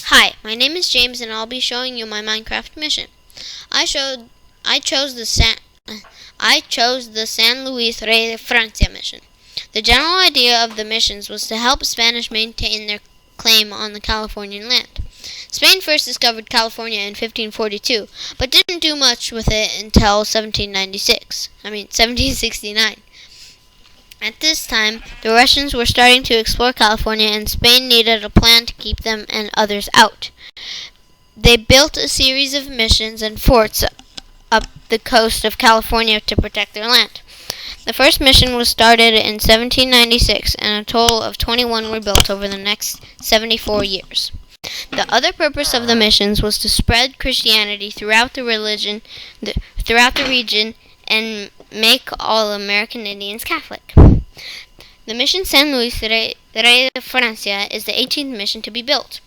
Hi, my name is James and I'll be showing you my Minecraft mission. I chose the San Luis Rey de Francia mission. The general idea of the missions was to help Spanish maintain their claim on the Californian land. Spain first discovered California in 1542, but didn't do much with it until 1769. At this time, the Russians were starting to explore California and Spain needed a plan to keep them and others out. They built a series of missions and forts up the coast of California to protect their land. The first mission was started in 1796 and a total of 21 were built over the next 74 years. The other purpose of the missions was to spread Christianity throughout the region and make all American Indians Catholic. The mission San Luis Rey de Francia is the 18th mission to be built.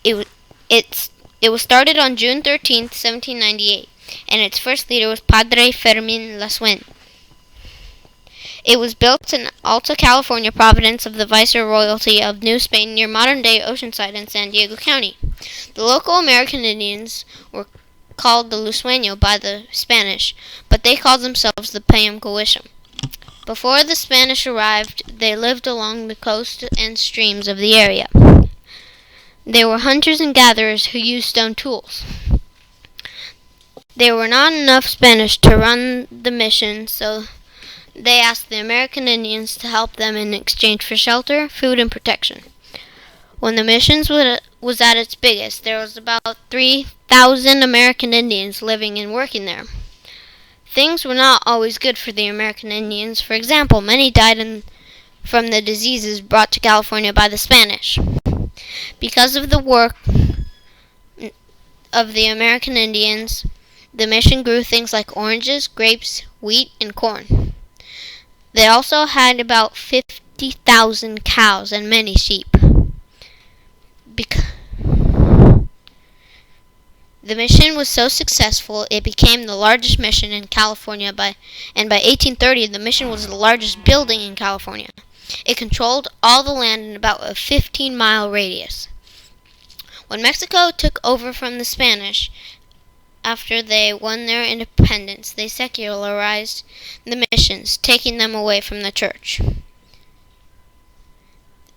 It was started on June 13, 1798, and its first leader was Padre Fermin Lasuen. It was built in Alta California Province of the Viceroyalty of New Spain near modern-day Oceanside in San Diego County. The local American Indians were called the Luiseno by the Spanish, but they called themselves the Payam-Coisham. Before the Spanish arrived, they lived along the coast and streams of the area. They were hunters and gatherers who used stone tools. There were not enough Spanish to run the mission, so they asked the American Indians to help them in exchange for shelter, food, and protection. When the mission was at its biggest, there was about 3,000 American Indians living and working there. Things were not always good for the American Indians. For example, many died from the diseases brought to California by the Spanish. Because of the work of the American Indians, the mission grew things like oranges, grapes, wheat, and corn. They also had about 50,000 cows and many sheep. The mission was so successful, it became the largest mission in California, and by 1830, the mission was the largest building in California. It controlled all the land in about a 15-mile radius. When Mexico took over from the Spanish, after they won their independence, they secularized the missions, taking them away from the church.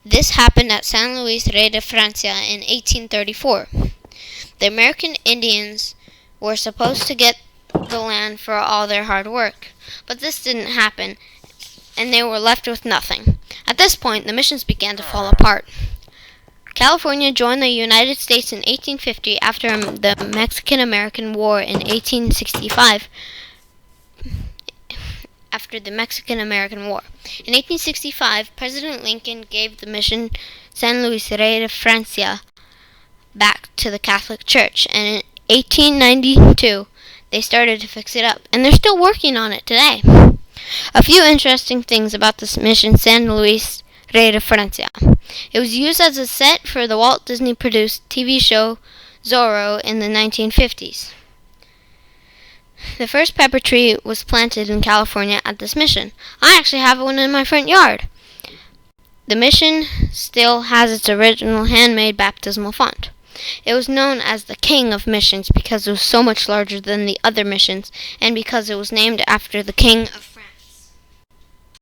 This happened at San Luis Rey de Francia in 1834. The American Indians were supposed to get the land for all their hard work, but this didn't happen, and they were left with nothing. At this point, the missions began to fall apart. California joined the United States in 1850 after the Mexican-American War in 1865. In 1865, President Lincoln gave the mission San Luis Rey de Francia back to the Catholic Church, and in 1892 they started to fix it up, and they're still working on it today. A few interesting things about this mission San Luis Rey de Francia. It was used as a set for the Walt Disney produced TV show Zorro in the 1950s. The first pepper tree was planted in California at this mission. I actually have one in my front yard. The mission still has its original handmade baptismal font. It was known as the King of Missions because it was so much larger than the other missions, and because it was named after the King of